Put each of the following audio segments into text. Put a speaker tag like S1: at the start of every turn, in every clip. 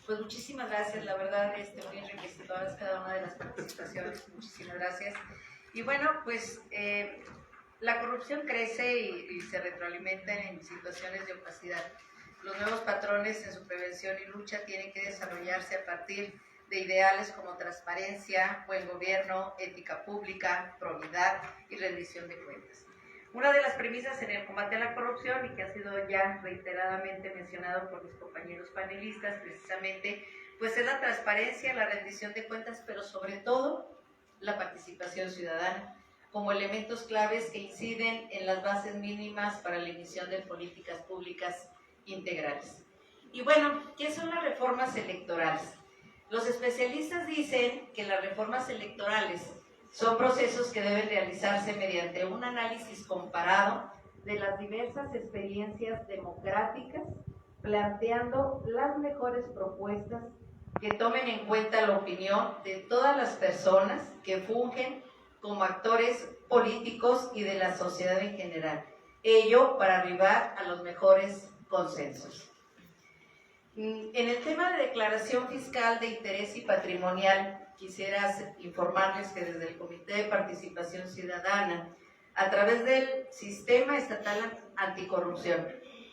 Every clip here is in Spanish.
S1: Pues muchísimas gracias, la verdad, muy enriquecedoras cada una de las participaciones, muchísimas gracias. Y bueno, pues la corrupción crece y se retroalimenta en situaciones de opacidad. Los nuevos patrones en su prevención y lucha tienen que desarrollarse a partir de ideales como transparencia, buen gobierno, ética pública, probidad y rendición de cuentas. Una de las premisas en el combate a la corrupción, y que ha sido ya reiteradamente mencionado por mis compañeros panelistas, precisamente, pues es la transparencia, la rendición de cuentas, pero sobre todo la participación ciudadana, como elementos claves que inciden en las bases mínimas para la emisión de políticas públicas integrales. Y bueno, ¿qué son las reformas electorales? Los especialistas dicen que las reformas electorales son procesos que deben realizarse mediante un análisis comparado de las diversas experiencias democráticas, planteando las mejores propuestas que tomen en cuenta la opinión de todas las personas que fungen como actores políticos y de la sociedad en general. Ello para arribar a los mejores consensos. En el tema de declaración fiscal de interés y patrimonial, quisiera informarles que desde el Comité de Participación Ciudadana, a través del Sistema Estatal Anticorrupción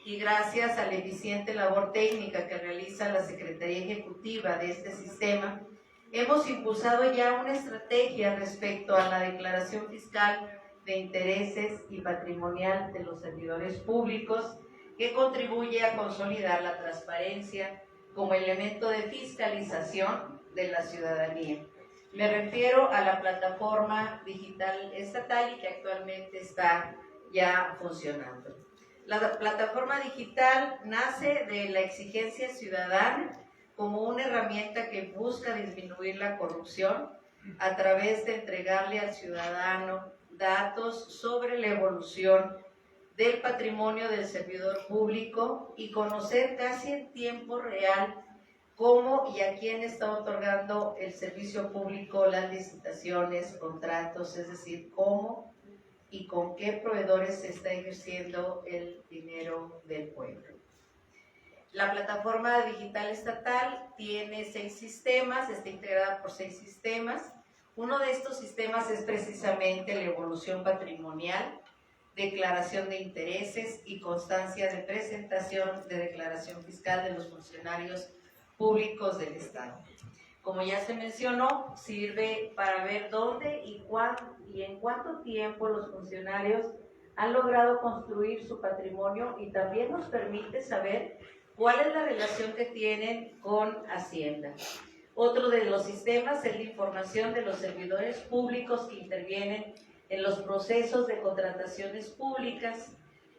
S1: y gracias a la eficiente labor técnica que realiza la Secretaría Ejecutiva de este sistema, hemos impulsado ya una estrategia respecto a la declaración fiscal de intereses y patrimonial de los servidores públicos, que contribuye a consolidar la transparencia como elemento de fiscalización de la ciudadanía. Me refiero a la plataforma digital estatal y que actualmente está ya funcionando. La plataforma digital nace de la exigencia ciudadana como una herramienta que busca disminuir la corrupción a través de entregarle al ciudadano datos sobre la evolución del patrimonio del servidor público y conocer casi en tiempo real cómo y a quién está otorgando el servicio público, las licitaciones, contratos, es decir, cómo y con qué proveedores se está ejerciendo el dinero del pueblo. La plataforma digital estatal tiene 6 sistemas, está integrada por 6 sistemas. Uno de estos sistemas es precisamente la evolución patrimonial, declaración de intereses y constancia de presentación de declaración fiscal de los funcionarios públicos del Estado. Como ya se mencionó, sirve para ver dónde y en cuánto tiempo los funcionarios han logrado construir su patrimonio y también nos permite saber cuál es la relación que tienen con Hacienda. Otro de los sistemas es la información de los servidores públicos que intervienen en los procesos de contrataciones públicas.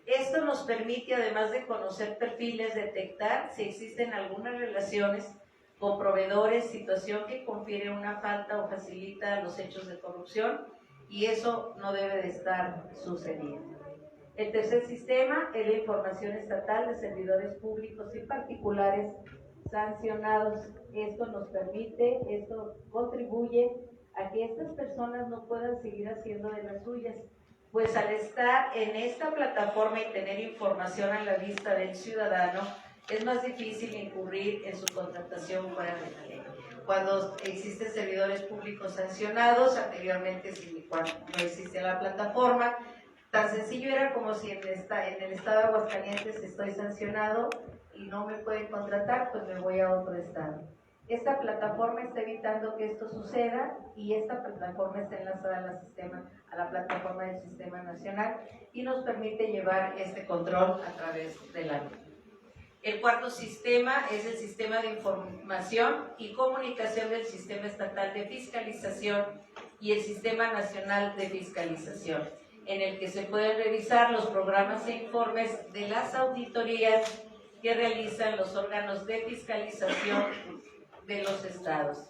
S1: Esto nos permite, además de conocer perfiles, detectar si existen algunas relaciones con proveedores, situación que confiere una falta o facilita los hechos de corrupción, y eso no debe de estar sucediendo. El tercer sistema es la información estatal de servidores públicos y particulares sancionados. Esto nos permite, esto contribuye a que estas personas no puedan seguir haciendo de las suyas, pues al estar en esta plataforma y tener información a la vista del ciudadano, es más difícil incurrir en su contratación fuera de la ley. Cuando existen servidores públicos sancionados, anteriormente cuando no existía la plataforma, tan sencillo era como si en el estado de Aguascalientes estoy sancionado y no me pueden contratar, pues me voy a otro estado. Esta plataforma está evitando que esto suceda y esta plataforma está enlazada a la plataforma del Sistema Nacional y nos permite llevar este control a través de la ley. El cuarto sistema es el Sistema de Información y Comunicación del Sistema Estatal de Fiscalización y el Sistema Nacional de Fiscalización, en el que se pueden revisar los programas e informes de las auditorías que realizan los órganos de fiscalización de los estados.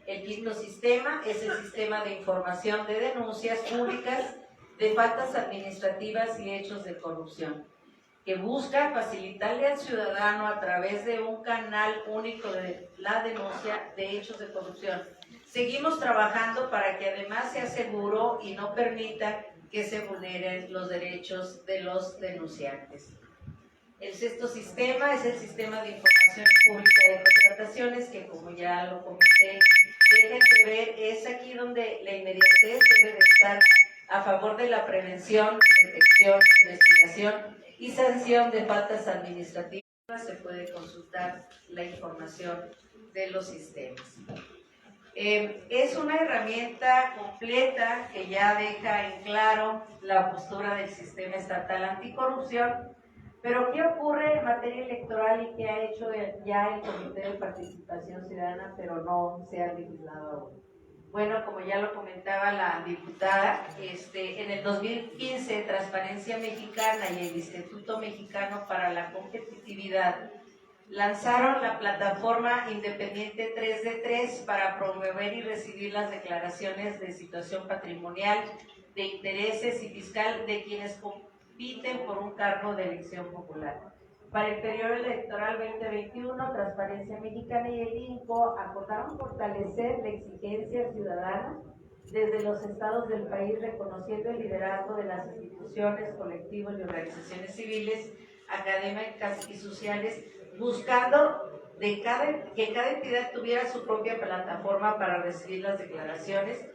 S1: El quinto sistema es el Sistema de Información de Denuncias Públicas de Faltas Administrativas y Hechos de Corrupción, que busca facilitarle al ciudadano a través de un canal único de la denuncia de hechos de corrupción. Seguimos trabajando para que además sea seguro y no permita que se vulneren los derechos de los denunciantes. El sexto sistema es el sistema de información pública de contrataciones, que como ya lo comenté, deja entrever, es aquí donde la inmediatez debe de estar a favor de la prevención, detección, investigación y sanción de faltas administrativas. Se puede consultar la información de los sistemas. Es una herramienta completa que ya deja en claro la postura del sistema estatal anticorrupción, pero ¿qué ocurre en materia electoral y qué ha hecho ya el Comité de Participación Ciudadana, pero no se ha legislado aún? Bueno, como ya lo comentaba la diputada, en el 2015 Transparencia Mexicana y el Instituto Mexicano para la Competitividad lanzaron la plataforma independiente 3 de 3 para promover y recibir las declaraciones de situación patrimonial, de intereses y fiscal de quienes compiten por un cargo de elección popular. Para el periodo electoral 2021, Transparencia Mexicana y el INCO acordaron fortalecer la exigencia ciudadana desde los estados del país, reconociendo el liderazgo de las instituciones, colectivos y organizaciones civiles, académicas y sociales, buscando que cada entidad tuviera su propia plataforma para recibir las declaraciones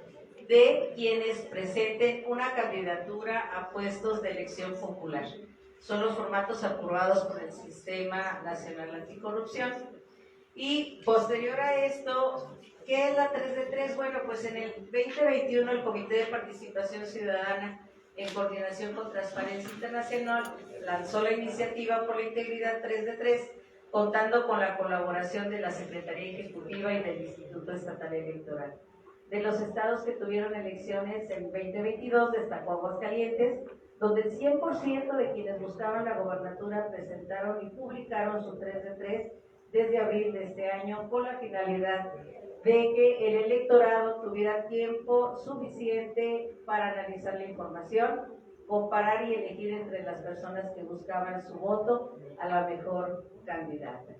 S1: de quienes presenten una candidatura a puestos de elección popular. Son los formatos aprobados por el Sistema Nacional Anticorrupción. Y posterior a esto, ¿qué es la 3 de 3? Bueno, pues en el 2021 el Comité de Participación Ciudadana, en coordinación con Transparencia Internacional, lanzó la iniciativa por la integridad 3 de 3, contando con la colaboración de la Secretaría Ejecutiva y del Instituto Estatal Electoral. De los estados que tuvieron elecciones en 2022, destacó Aguascalientes, donde el 100% de quienes buscaban la gobernatura presentaron y publicaron su 3 de 3 desde abril de este año, con la finalidad de que el electorado tuviera tiempo suficiente para analizar la información, comparar y elegir entre las personas que buscaban su voto a la mejor candidata.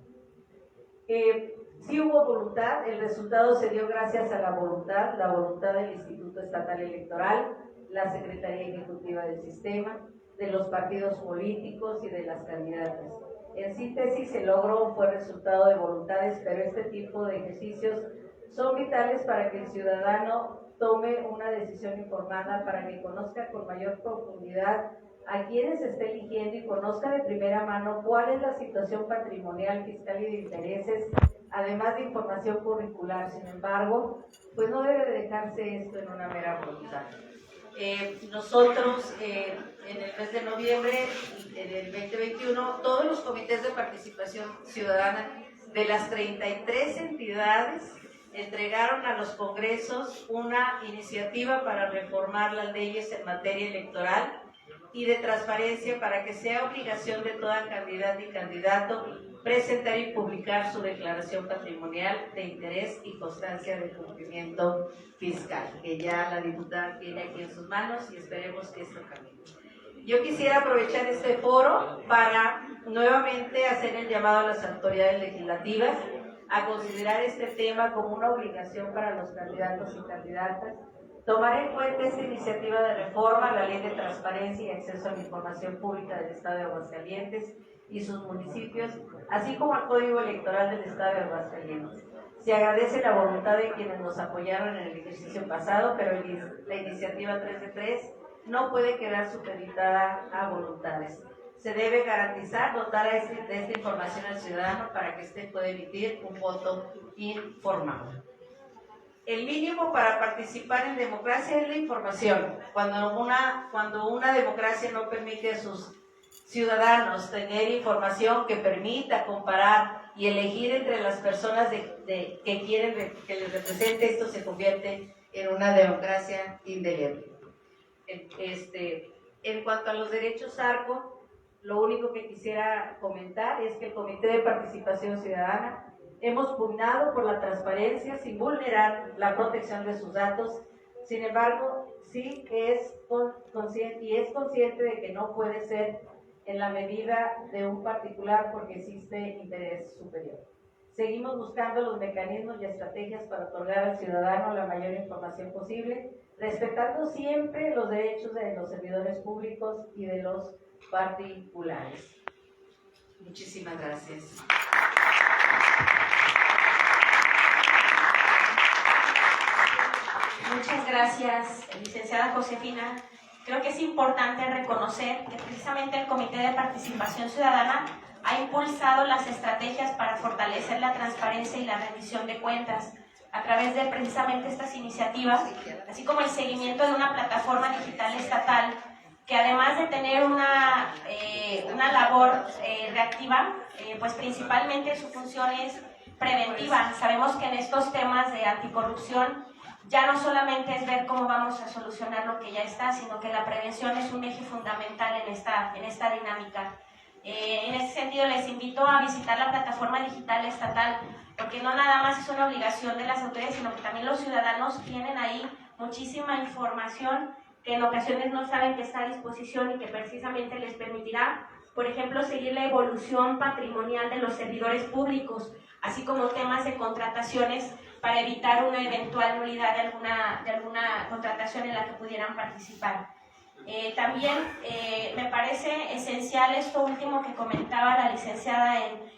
S1: Sí hubo voluntad, el resultado se dio gracias a la voluntad del Instituto Estatal Electoral, la Secretaría Ejecutiva del Sistema, de los partidos políticos y de las candidatas. En síntesis, el logro fue resultado de voluntades, pero este tipo de ejercicios son vitales para que el ciudadano tome una decisión informada, para que conozca con mayor profundidad a quienes esté eligiendo y conozca de primera mano cuál es la situación patrimonial, fiscal y de intereses, además de información curricular. Sin embargo, pues no debe de dejarse esto en una mera voluntad. Nosotros en el mes de noviembre del 2021, todos los comités de participación ciudadana de las 33 entidades entregaron a los congresos una iniciativa para reformar las leyes en materia electoral y de transparencia, para que sea obligación de toda candidata y candidato presentar y publicar su declaración patrimonial de interés y constancia de cumplimiento fiscal, que ya la diputada tiene aquí en sus manos y esperemos que esto camine. Yo quisiera aprovechar este foro para nuevamente hacer el llamado a las autoridades legislativas a considerar este tema como una obligación para los candidatos y candidatas, tomar en cuenta esta iniciativa de reforma a la Ley de Transparencia y Acceso a la Información Pública del Estado de Aguascalientes y sus municipios, así como al Código Electoral del Estado de Aguascalientes. Se agradece la voluntad de quienes nos apoyaron en el ejercicio pasado, pero la iniciativa 3 de 3 no puede quedar supeditada a voluntades. Se debe garantizar, dotar de esta información al ciudadano para que éste pueda emitir un voto informado. El mínimo para participar en democracia es la información. Cuando una democracia no permite a sus ciudadanos tener información que permita comparar y elegir entre las personas que quieren que les represente, esto se convierte en una democracia indeleble. En cuanto a los derechos ARCO, lo único que quisiera comentar es que el Comité de Participación Ciudadana hemos pugnado por la transparencia sin vulnerar la protección de sus datos. Sin embargo, sí es consciente de que no puede ser en la medida de un particular porque existe interés superior. Seguimos buscando los mecanismos y estrategias para otorgar al ciudadano la mayor información posible, respetando siempre los derechos de los servidores públicos y de los particulares. Muchísimas gracias.
S2: Muchas gracias, licenciada Josefina. Creo que es importante reconocer que precisamente el Comité de Participación Ciudadana ha impulsado las estrategias para fortalecer la transparencia y la rendición de cuentas a través de precisamente estas iniciativas, así como el seguimiento de una plataforma digital estatal que además de tener una labor reactiva, pues principalmente su función es preventiva. Sabemos que en estos temas de anticorrupción ya no solamente es ver cómo vamos a solucionar lo que ya está, sino que la prevención es un eje fundamental en esta dinámica. En ese sentido, les invito a visitar la plataforma digital estatal, porque no nada más es una obligación de las autoridades, sino que también los ciudadanos tienen ahí muchísima información que en ocasiones no saben que está a disposición y que precisamente les permitirá, por ejemplo, seguir la evolución patrimonial de los servidores públicos, así como temas de contrataciones para evitar una eventual nulidad de alguna contratación en la que pudieran participar. También me parece esencial esto último que comentaba la licenciada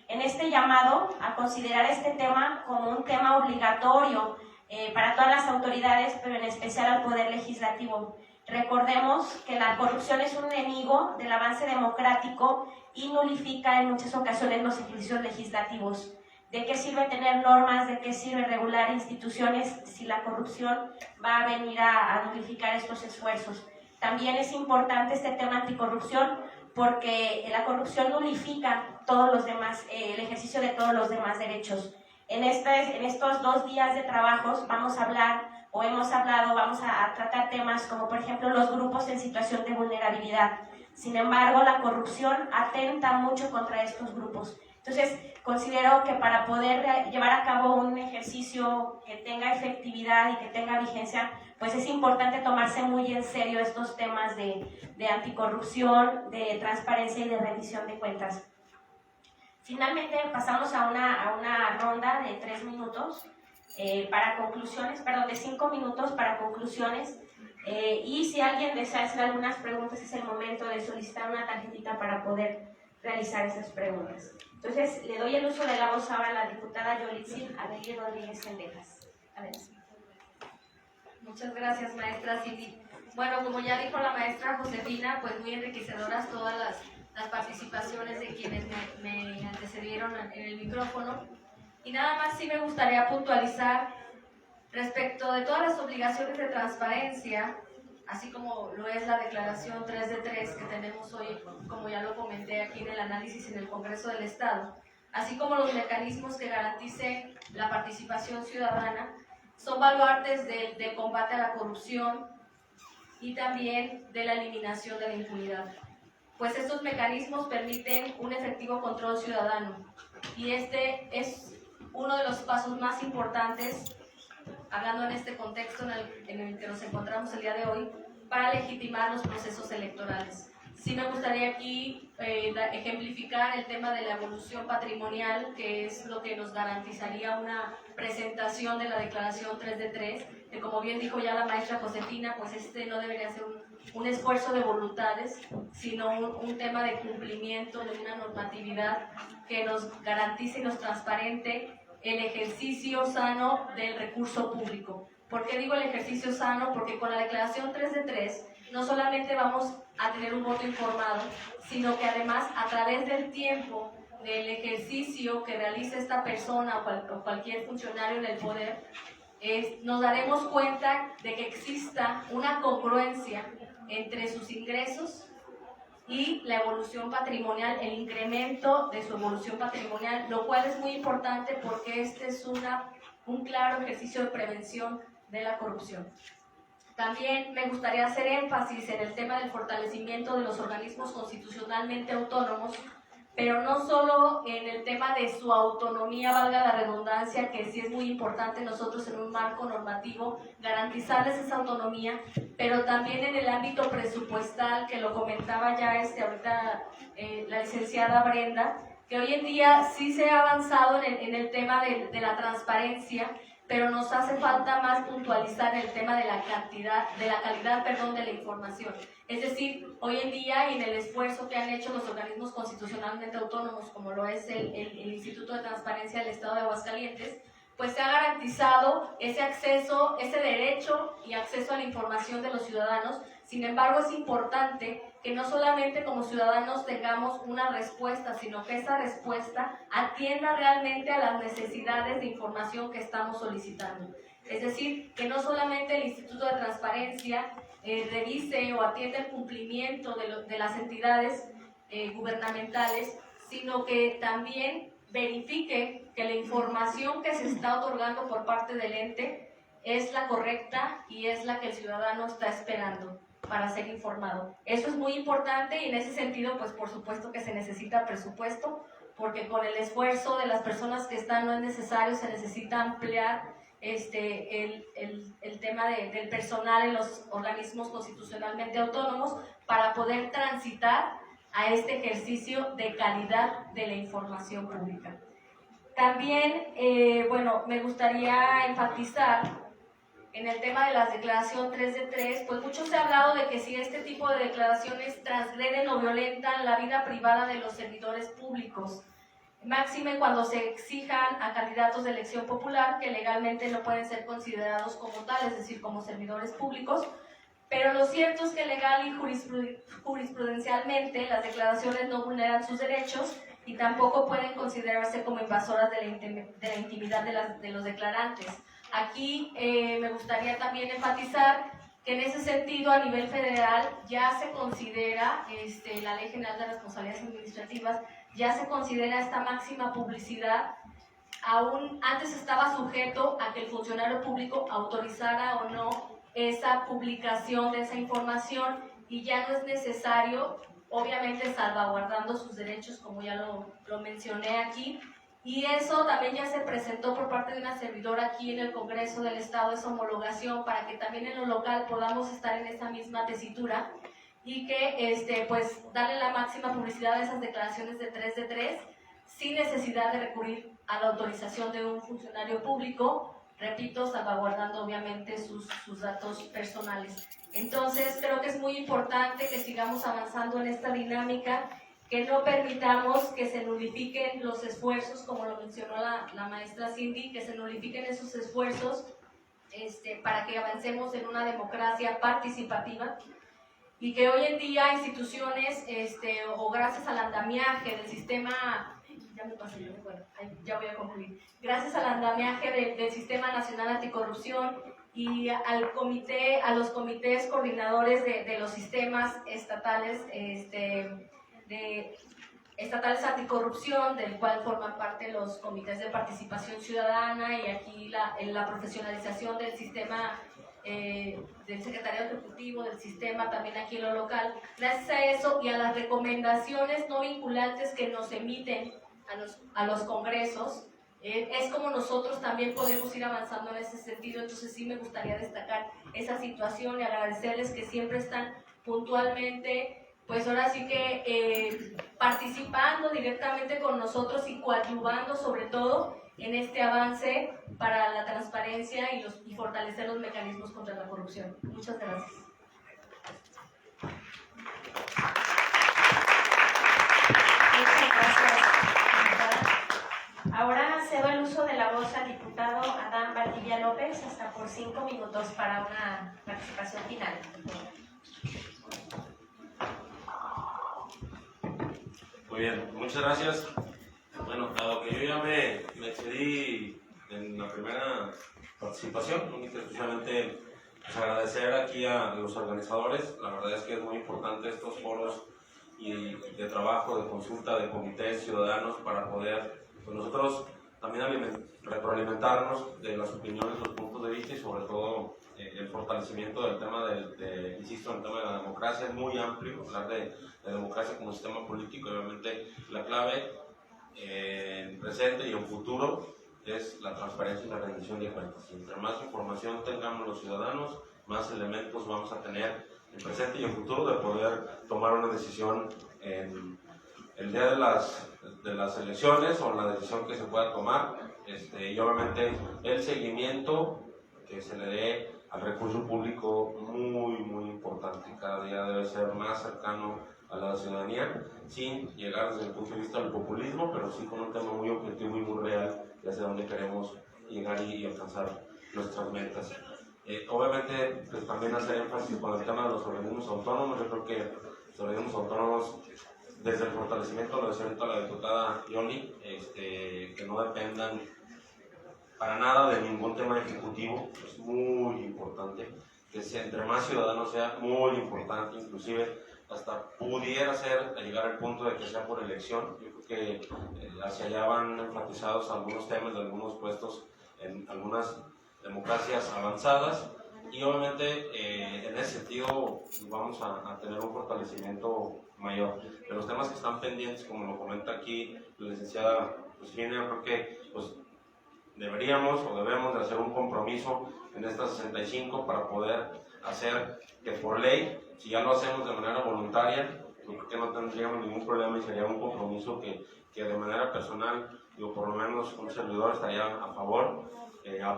S2: en este llamado a considerar este tema como un tema obligatorio para todas las autoridades, pero en especial al Poder Legislativo. Recordemos que la corrupción es un enemigo del avance democrático y nulifica en muchas ocasiones los ejercicios legislativos. ¿De qué sirve tener normas? ¿De qué sirve regular instituciones si la corrupción va a venir a nulificar estos esfuerzos? También es importante este tema anticorrupción porque la corrupción nulifica todos los demás, el ejercicio de todos los demás derechos. En estos 2 días de trabajos vamos a hablar vamos a tratar temas como por ejemplo los grupos en situación de vulnerabilidad. Sin embargo, la corrupción atenta mucho contra estos grupos. Entonces, considero que para poder llevar a cabo un ejercicio que tenga efectividad y que tenga vigencia, pues es importante tomarse muy en serio estos temas de anticorrupción, de transparencia y de rendición de cuentas. Finalmente, pasamos a una ronda de 3 minutos para conclusiones, de 5 minutos para conclusiones. Y si alguien desea hacer algunas preguntas, es el momento de solicitar una tarjetita para poder realizar esas preguntas. Entonces, le doy el uso de la voz ahora a la diputada Yolitzin Adeli Rodríguez Sendejas.
S3: Muchas gracias, maestra Cindy. Bueno, como ya dijo la maestra Josefina, pues muy enriquecedoras todas las participaciones de quienes me antecedieron en el micrófono. Y nada más sí me gustaría puntualizar respecto de todas las obligaciones de transparencia, así como lo es la declaración 3 de 3 que tenemos hoy, como ya lo comenté aquí en el análisis en el Congreso del Estado, así como los mecanismos que garanticen la participación ciudadana, son baluartes del combate a la corrupción y también de la eliminación de la impunidad. Pues estos mecanismos permiten un efectivo control ciudadano y este es uno de los pasos más importantes, hablando en este contexto en el que nos encontramos el día de hoy, para legitimar los procesos electorales. Sí me gustaría aquí ejemplificar el tema de la evolución patrimonial, que es lo que nos garantizaría una presentación de la declaración 3 de 3, que como bien dijo ya la maestra Josefina, pues no debería ser un esfuerzo de voluntades, sino un tema de cumplimiento de una normatividad que nos garantice y nos transparente el ejercicio sano del recurso público. ¿Por qué digo el ejercicio sano? Porque con la declaración 3 de 3 no solamente vamos a tener un voto informado, sino que además a través del tiempo del ejercicio que realice esta persona o cualquier funcionario en el poder, nos daremos cuenta de que exista una congruencia entre sus ingresos y la evolución patrimonial, el incremento de su evolución patrimonial, lo cual es muy importante porque este es un claro ejercicio de prevención de la corrupción. También me gustaría hacer énfasis en el tema del fortalecimiento de los organismos constitucionalmente autónomos, pero no solo en el tema de su autonomía, valga la redundancia, que sí es muy importante nosotros en un marco normativo garantizarles esa autonomía, pero también en el ámbito presupuestal, que lo comentaba ya ahorita la licenciada Brenda, que hoy en día sí se ha avanzado en el tema de la transparencia, pero nos hace falta más puntualizar el tema de la calidad de la información. Es decir, hoy en día y en el esfuerzo que han hecho los organismos constitucionalmente autónomos, como lo es el Instituto de Transparencia del Estado de Aguascalientes, pues se ha garantizado ese acceso, ese derecho y acceso a la información de los ciudadanos. Sin embargo, es importante que no solamente como ciudadanos tengamos una respuesta, sino que esa respuesta atienda realmente a las necesidades de información que estamos solicitando. Es decir, que no solamente el Instituto de Transparencia revise o atienda el cumplimiento de las entidades gubernamentales, sino que también verifique que la información que se está otorgando por parte del ente es la correcta y es la que el ciudadano está esperando para ser informado. Eso es muy importante y en ese sentido, pues por supuesto que se necesita presupuesto, porque con el esfuerzo de las personas que están no es necesario, se necesita ampliar el tema del personal en los organismos constitucionalmente autónomos para poder transitar a este ejercicio de calidad de la información pública. También, me gustaría enfatizar en el tema de las declaraciones 3 de 3, pues mucho se ha hablado de que si este tipo de declaraciones transgreden o violentan la vida privada de los servidores públicos, máxime cuando se exijan a candidatos de elección popular que legalmente no pueden ser considerados como tal, es decir, como servidores públicos, pero lo cierto es que legal y jurisprudencialmente las declaraciones no vulneran sus derechos y tampoco pueden considerarse como invasoras de la intimidad de los declarantes. Aquí me gustaría también enfatizar que en ese sentido a nivel federal ya se considera, la Ley General de Responsabilidades Administrativas, ya se considera esta máxima publicidad. Aún antes estaba sujeto a que el funcionario público autorizara o no esa publicación de esa información y ya no es necesario, obviamente salvaguardando sus derechos, como ya lo mencioné aquí. Y eso también ya se presentó por parte de una servidora aquí en el Congreso del Estado, esa homologación, para que también en lo local podamos estar en esa misma tesitura y que pues darle la máxima publicidad a esas declaraciones de 3 de 3 sin necesidad de recurrir a la autorización de un funcionario público, repito, salvaguardando obviamente sus datos personales. Entonces creo que es muy importante que sigamos avanzando en esta dinámica, que no permitamos que se nulifiquen los esfuerzos, como lo mencionó la maestra Cindy, que se nulifiquen esos esfuerzos para que avancemos en una democracia participativa y que hoy en día instituciones, o gracias al andamiaje del sistema, ya voy a concluir, gracias al andamiaje del Sistema Nacional Anticorrupción y a los comités coordinadores de los sistemas estatales, estatales anticorrupción, del cual forman parte los comités de participación ciudadana y aquí la profesionalización del sistema del secretariado ejecutivo, del sistema también aquí en lo local. Gracias a eso y a las recomendaciones no vinculantes que nos emiten a los congresos, es como nosotros también podemos ir avanzando en ese sentido. Entonces sí me gustaría destacar esa situación y agradecerles que siempre están puntualmente, pues ahora sí que participando directamente con nosotros y coadyuvando sobre todo en este avance para la transparencia y fortalecer los mecanismos contra la corrupción. Muchas gracias.
S2: Muchas gracias. Ahora cedo el uso de la voz al diputado Adán Valdivia López hasta por 5 minutos para una participación final.
S4: Muy bien, muchas gracias. Bueno, dado que yo ya me excedí en la primera participación, únicamente exclusivamente pues, agradecer aquí a los organizadores. La verdad es que es muy importante estos foros y de trabajo, de consulta, de comités ciudadanos para poder pues, nosotros también retroalimentarnos de las opiniones, los puntos de vista y sobre todo el fortalecimiento del tema insisto, el tema de la democracia. Es muy amplio hablar de democracia como sistema político y obviamente la clave en presente y en futuro es la transparencia y la rendición de cuentas. Entre más información tengamos los ciudadanos, más elementos vamos a tener en presente y en futuro de poder tomar una decisión en el día de las elecciones o la decisión que se pueda tomar y obviamente el seguimiento que se le dé al recurso público muy, muy importante. Cada día debe ser más cercano a la ciudadanía, sin llegar desde el punto de vista del populismo, pero sí con un tema muy objetivo y muy real, hacia donde queremos llegar y alcanzar nuestras metas. Obviamente, pues también hacer énfasis con el tema de los organismos autónomos. Yo creo que los organismos autónomos, desde el fortalecimiento, lo decía ahorita la diputada Yoli, que no dependan para nada de ningún tema ejecutivo, es muy importante. Que entre más ciudadanos sea muy importante, inclusive hasta pudiera ser llegar al punto de que sea por elección. Yo creo que hacia allá van enfatizados algunos temas de algunos puestos en algunas democracias avanzadas, y obviamente en ese sentido vamos a tener un fortalecimiento mayor. De los temas que están pendientes, como lo comenta aquí la licenciada Josefina, creo que pues, deberíamos o debemos de hacer un compromiso en esta 65 para poder hacer que por ley, si ya lo hacemos de manera voluntaria, creo que no tendríamos ningún problema y sería un compromiso que de manera personal, digo, por lo menos un servidor estaría a favor,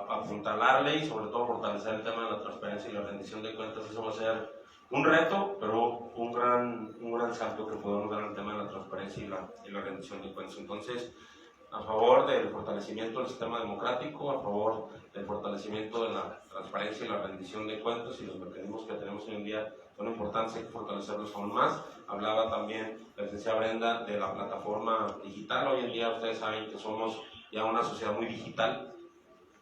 S4: apuntalarle y sobre todo fortalecer el tema de la transparencia y la rendición de cuentas. Eso va a ser un reto, pero un gran salto que podemos dar al tema de la transparencia y la rendición de cuentas. Entonces, a favor del fortalecimiento del sistema democrático, a favor del fortalecimiento de la transparencia y la rendición de cuentas, y los mecanismos que tenemos hoy en día son importantes, hay que fortalecerlos aún más. Hablaba también la licenciada Brenda de la plataforma digital. Hoy en día ustedes saben que somos ya una sociedad muy digital.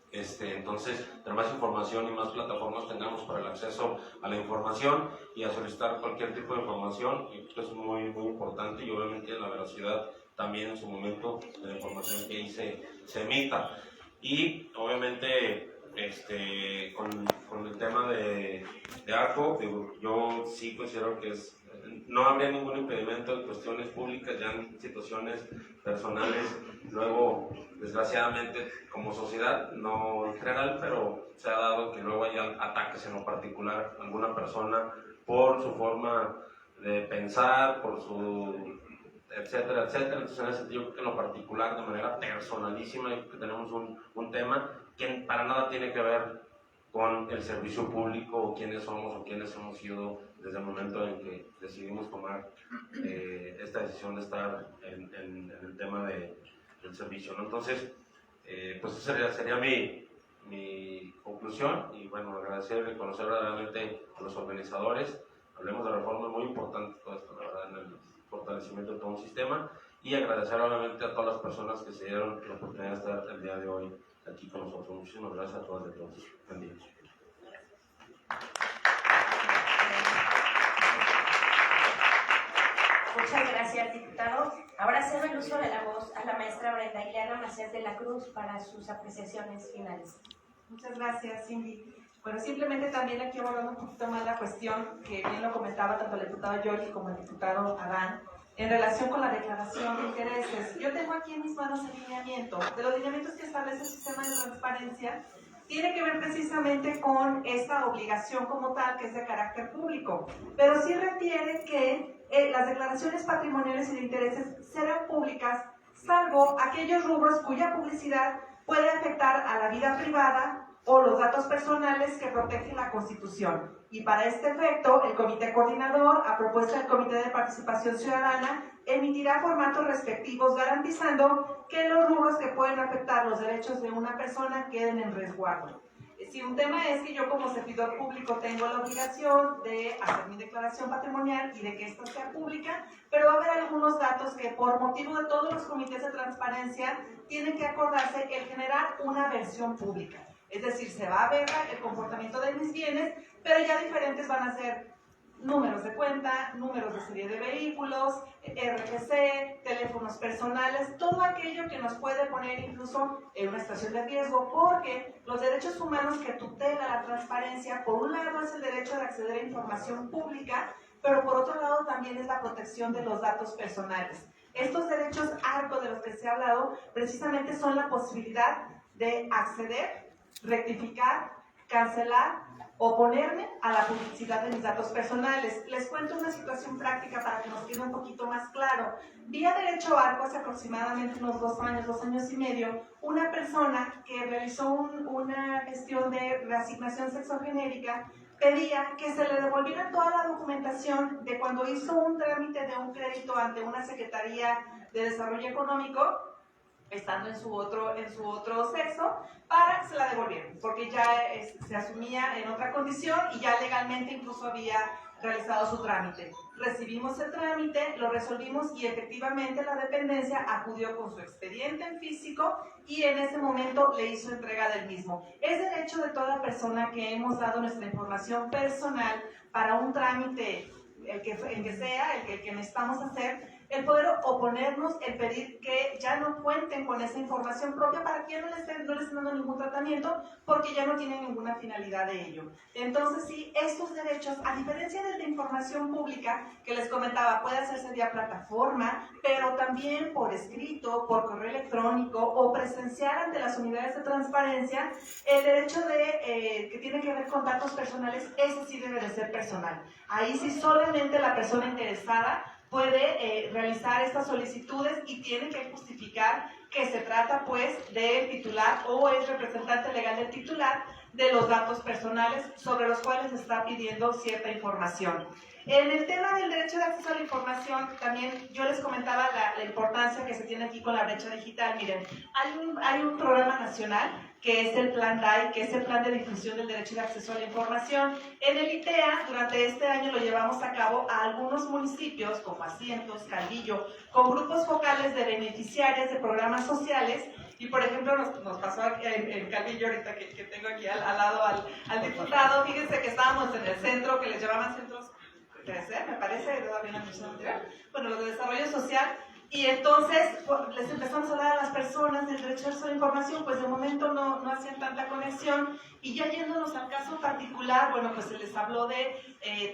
S4: Entonces, entre más información y más plataformas tengamos para el acceso a la información y a solicitar cualquier tipo de información, esto es muy, muy importante, y obviamente la veracidad también en su momento de la información que ahí se emita. Y obviamente con el tema de ARCO, yo sí considero que no habría ningún impedimento en cuestiones públicas, ya en situaciones personales. Luego, desgraciadamente, como sociedad, no en general, pero se ha dado que luego hay ataques en lo particular a alguna persona por su forma de pensar, por su etcétera, etcétera. Entonces, en ese sentido, yo creo que en lo particular, de manera personalísima, yo creo que tenemos un tema que para nada tiene que ver con el servicio público, o quiénes somos o quiénes hemos sido desde el momento en que decidimos tomar esta decisión de estar en el tema del servicio, ¿no? Entonces, pues esa sería mi conclusión, y bueno, agradecer y reconocer verdaderamente a los organizadores. Hablemos de reformas muy importantes, todo esto, la verdad, en el fortalecimiento de todo un sistema, y agradecer obviamente a todas las personas que se dieron la oportunidad de estar el día de hoy aquí con nosotros. Muchísimas gracias a todas y a todos. Buen día.
S2: Muchas gracias, diputado. Ahora cedo el uso de la voz a la maestra Brenda Ileana Macías de la Cruz para sus apreciaciones finales.
S5: Muchas gracias, Cindy. Bueno, simplemente también aquí abordando un poquito más la cuestión que bien lo comentaba tanto el diputado Yoli como el diputado Adán, en relación con la declaración de intereses. Yo tengo aquí en mis manos el lineamiento. De los lineamientos que establece el sistema de transparencia, tiene que ver precisamente con esta obligación como tal, que es de carácter público, pero sí refiere que las declaraciones patrimoniales y de intereses serán públicas, salvo aquellos rubros cuya publicidad puede afectar a la vida privada o los datos personales que protege la Constitución. Y para este efecto, el Comité Coordinador, a propuesta del Comité de Participación Ciudadana, emitirá formatos respectivos garantizando que los rubros que pueden afectar los derechos de una persona queden en resguardo. Si un tema es que yo como servidor público tengo la obligación de hacer mi declaración patrimonial y de que esta sea pública, pero va a haber algunos datos que por motivo de todos los comités de transparencia tienen que acordarse el generar una versión pública. Es decir, se va a ver el comportamiento de mis bienes, pero ya diferentes van a ser números de cuenta, números de serie de vehículos, RFC, teléfonos personales, todo aquello que nos puede poner incluso en una situación de riesgo, porque los derechos humanos que tutela la transparencia, por un lado es el derecho de acceder a información pública, pero por otro lado también es la protección de los datos personales. Estos derechos ARCO de los que se ha hablado precisamente son la posibilidad de acceder, rectificar, cancelar, oponerme a la publicidad de mis datos personales. Les cuento una situación práctica para que nos quede un poquito más claro. Vía Derecho Arco, hace aproximadamente unos 2 años y medio, una persona que realizó una gestión de reasignación sexogenérica pedía que se le devolviera toda la documentación de cuando hizo un trámite de un crédito ante una Secretaría de Desarrollo Económico, estando en su otro sexo, para que se la devolvieran, porque ya se asumía en otra condición y ya legalmente incluso había realizado su trámite. Recibimos el trámite, lo resolvimos y efectivamente la dependencia acudió con su expediente en físico y en ese momento le hizo entrega del mismo. Es derecho de toda persona que hemos dado nuestra información personal para un trámite, el que sea, el que necesitamos hacer, el poder oponernos, el pedir que ya no cuenten con esa información propia para que ya no les estén dando ningún tratamiento porque ya no tienen ninguna finalidad de ello. Entonces sí, estos derechos, a diferencia de la información pública que les comentaba, puede hacerse vía plataforma, pero también por escrito, por correo electrónico o presencial ante las unidades de transparencia, el derecho que tiene que ver con datos personales, ese sí debe de ser personal. Ahí sí solamente la persona interesada puede realizar estas solicitudes y tiene que justificar que se trata pues del titular o es representante legal del titular de los datos personales sobre los cuales se está pidiendo cierta información. En el tema del derecho de acceso a la información, también yo les comentaba la importancia que se tiene aquí con la brecha digital. Miren, hay un programa nacional que es el Plan DAI, que es el Plan de Difusión del Derecho de Acceso a la Información. En el ITEA, durante este año lo llevamos a cabo a algunos municipios, como Asientos, Calvillo, con grupos focales de beneficiarias de programas sociales. Y por ejemplo, nos pasó en Calvillo, ahorita que tengo aquí al lado al diputado, fíjense que estábamos en el centro, que les llamaban centros crecer, me parece, todavía en la misión anterior, bueno, los de desarrollo social, y entonces les empezamos a hablar a las personas del derecho a la información, pues de momento no hacían tanta conexión, y ya yéndonos al caso particular, bueno, pues se les habló de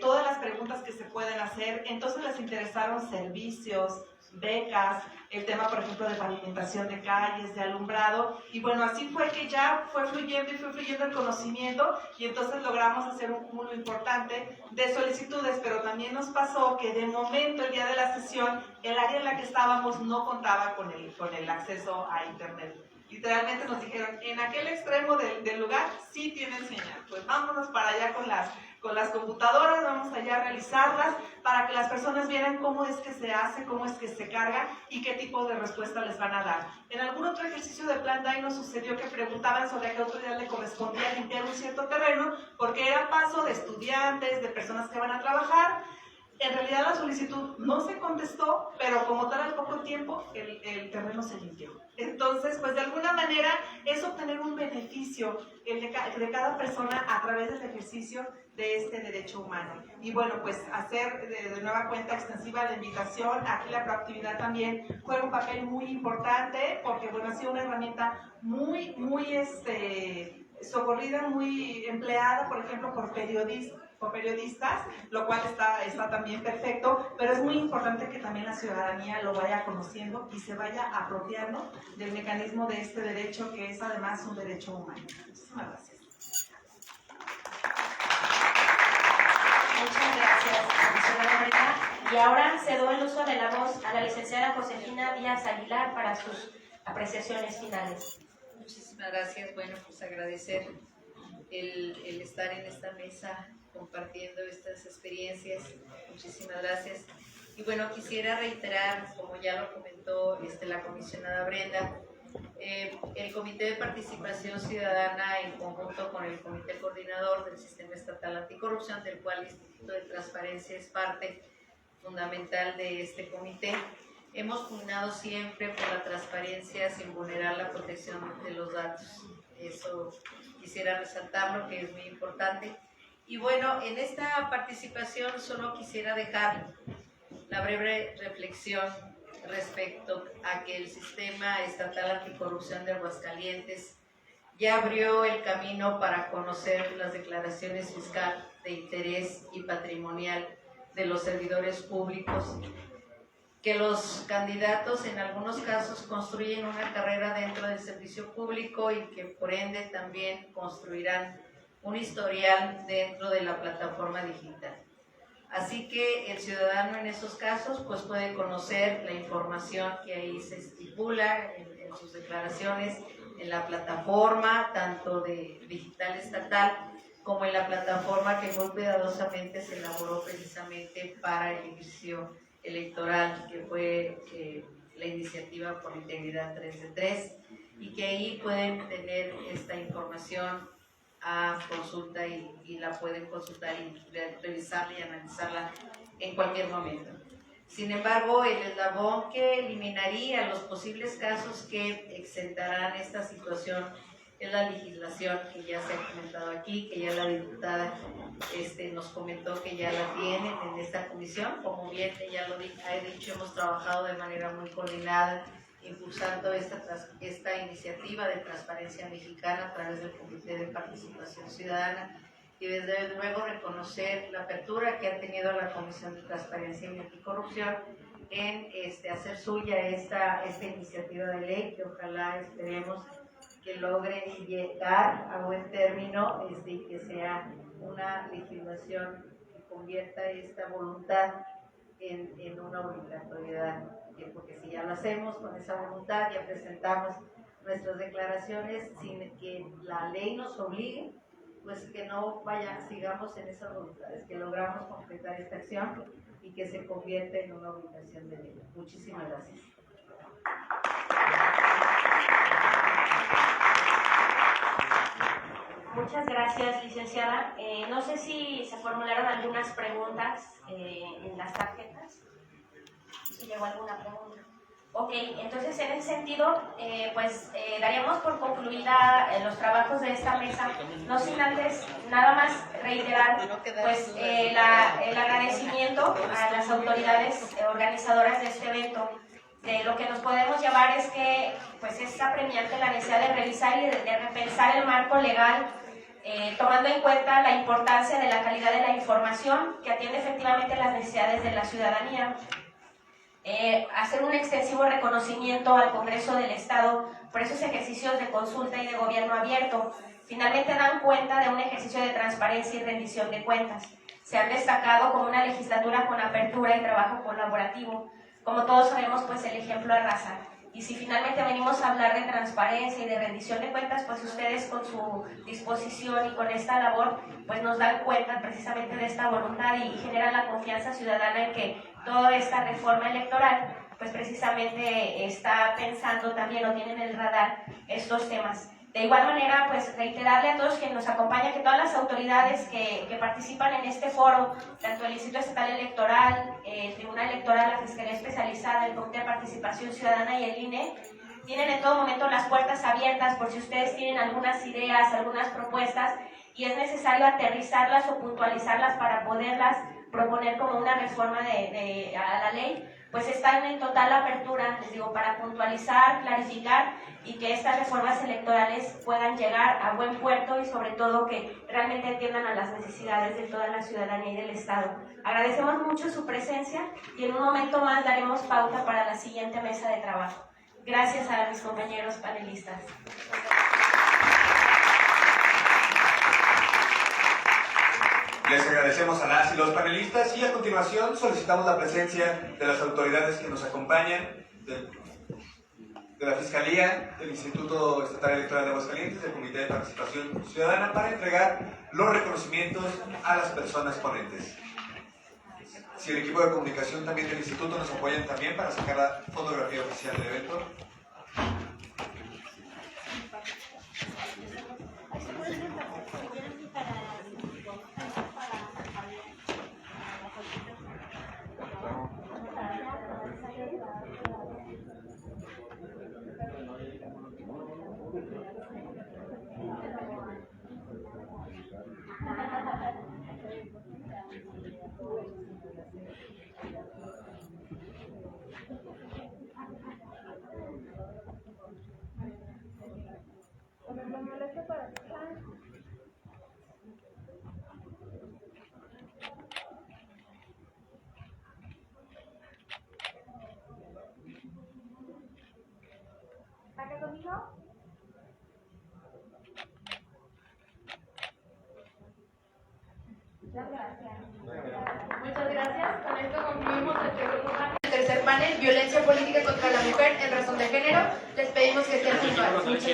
S5: todas las preguntas que se pueden hacer, entonces les interesaron servicios, becas, el tema, por ejemplo, de pavimentación de calles, de alumbrado, y bueno, así fue que ya fue fluyendo el conocimiento, y entonces logramos hacer un cúmulo importante de solicitudes, pero también nos pasó que de momento, el día de la sesión, el área en la que estábamos no contaba con el acceso a internet. Literalmente nos dijeron, en aquel extremo del lugar sí tienen señal, pues vámonos para allá con las computadoras, vamos allá a realizarlas para que las personas vieran cómo es que se hace, cómo es que se carga y qué tipo de respuesta les van a dar. En algún otro ejercicio de Plan DAI nos sucedió que preguntaban sobre a qué autoridad le correspondía limpiar un cierto terreno porque era paso de estudiantes, de personas que van a trabajar. En realidad la solicitud no se contestó, pero como tal al poco tiempo el terreno se limpió. Entonces, pues de alguna manera es obtener un beneficio de cada persona a través del ejercicio de este derecho humano. Y bueno, pues hacer de nueva cuenta extensiva la invitación, aquí la proactividad también juega un papel muy importante, porque bueno, ha sido una herramienta muy socorrida, muy empleada, por ejemplo, por periodistas, lo cual está también perfecto, pero es muy importante que también la ciudadanía lo vaya conociendo y se vaya apropiando del mecanismo de este derecho, que es además un derecho humano. Muchísimas gracias.
S2: Muchas gracias, licenciada Brenda. Y ahora cedo el uso de la voz a la licenciada Josefina Díaz Aguilar para sus apreciaciones finales.
S1: Muchísimas gracias. Bueno, pues agradecer el estar en esta mesa compartiendo estas experiencias. Muchísimas gracias. Y bueno, quisiera reiterar, como ya lo comentó la comisionada Brenda, el Comité de Participación Ciudadana en conjunto con el Comité Coordinador del Sistema Estatal Anticorrupción, del cual el Instituto de Transparencia es parte fundamental de este comité, hemos pugnado siempre por la transparencia sin vulnerar la protección de los datos. Eso quisiera resaltarlo, que es muy importante. Y bueno, en esta participación solo quisiera dejar la breve reflexión respecto a que el Sistema Estatal Anticorrupción de Aguascalientes ya abrió el camino para conocer las declaraciones fiscales de interés y patrimonial de los servidores públicos, que los candidatos en algunos casos construyen una carrera dentro del servicio público y que por ende también construirán un historial dentro de la plataforma digital. Así que el ciudadano en esos casos pues puede conocer la información que ahí se estipula en sus declaraciones en la plataforma, tanto de digital estatal como en la plataforma que muy cuidadosamente se elaboró precisamente para el ejercicio electoral, que fue la iniciativa por integridad 3 de 3, y que ahí pueden tener esta información a consulta y la pueden consultar y revisarla y analizarla en cualquier momento. Sin embargo, el eslabón que eliminaría los posibles casos que exentarán esta situación es la legislación que ya se ha comentado aquí, que ya la diputada nos comentó que ya la tienen en esta comisión. Como bien ella lo ha dicho, hemos trabajado de manera muy coordinada impulsando esta iniciativa de Transparencia Mexicana a través del Comité de Participación Ciudadana, y desde luego reconocer la apertura que ha tenido la Comisión de Transparencia y Anticorrupción en hacer suya esta iniciativa de ley, que ojalá esperemos que logre llegar a buen término y que sea una legislación que convierta esta voluntad en una obligatoriedad, porque si ya lo hacemos con esa voluntad, ya presentamos nuestras declaraciones sin que la ley nos obligue, pues que no sigamos en esas voluntades, que logramos completar esta acción y que se convierta en una obligación de ley. Muchísimas gracias.
S2: Muchas gracias, licenciada. No sé si se formularon algunas preguntas en las tarjetas. Si llegó alguna pregunta. Ok, entonces en ese sentido, daríamos por concluida los trabajos de esta mesa, no sin antes nada más reiterar el agradecimiento a las autoridades organizadoras de este evento. De lo que nos podemos llevar es que pues es apremiante la necesidad de revisar y de repensar el marco legal, tomando en cuenta la importancia de la calidad de la información que atiende efectivamente las necesidades de la ciudadanía. Hacer un extensivo reconocimiento al Congreso del Estado por esos ejercicios de consulta y de gobierno abierto. Finalmente dan cuenta de un ejercicio de transparencia y rendición de cuentas. Se han destacado como una legislatura con apertura y trabajo colaborativo. Como todos sabemos, pues el ejemplo arrasa. Y si finalmente venimos a hablar de transparencia y de rendición de cuentas, pues ustedes con su disposición y con esta labor, pues nos dan cuenta precisamente de esta voluntad y generan la confianza ciudadana en que toda esta reforma electoral, pues precisamente está pensando también o tiene en el radar estos temas. De igual manera, pues reiterarle a todos quienes nos acompañan que todas las autoridades que participan en este foro, tanto el Instituto Estatal Electoral, el Tribunal Electoral, la Fiscalía Especializada, el Comité de Participación Ciudadana y el INE, tienen en todo momento las puertas abiertas por si ustedes tienen algunas ideas, algunas propuestas y es necesario aterrizarlas o puntualizarlas para poderlas proponer como una reforma a la ley, pues están en total apertura, les digo, para puntualizar, clarificar y que estas reformas electorales puedan llegar a buen puerto y sobre todo que realmente atiendan a las necesidades de toda la ciudadanía y del Estado. Agradecemos mucho su presencia y en un momento más daremos pauta para la siguiente mesa de trabajo. Gracias a mis compañeros panelistas.
S6: Les agradecemos a las y los panelistas y a continuación solicitamos la presencia de las autoridades que nos acompañan, de la Fiscalía, del Instituto Estatal Electoral de Aguascalientes, del Comité de Participación Ciudadana, para entregar los reconocimientos a las personas ponentes. Si el equipo de comunicación también del Instituto nos apoyan también para sacar la fotografía oficial del evento.
S3: Muchas gracias. Con esto concluimos el segundo panel.
S7: El tercer panel, violencia política contra la mujer en razón de género. Les pedimos que estén puntuales.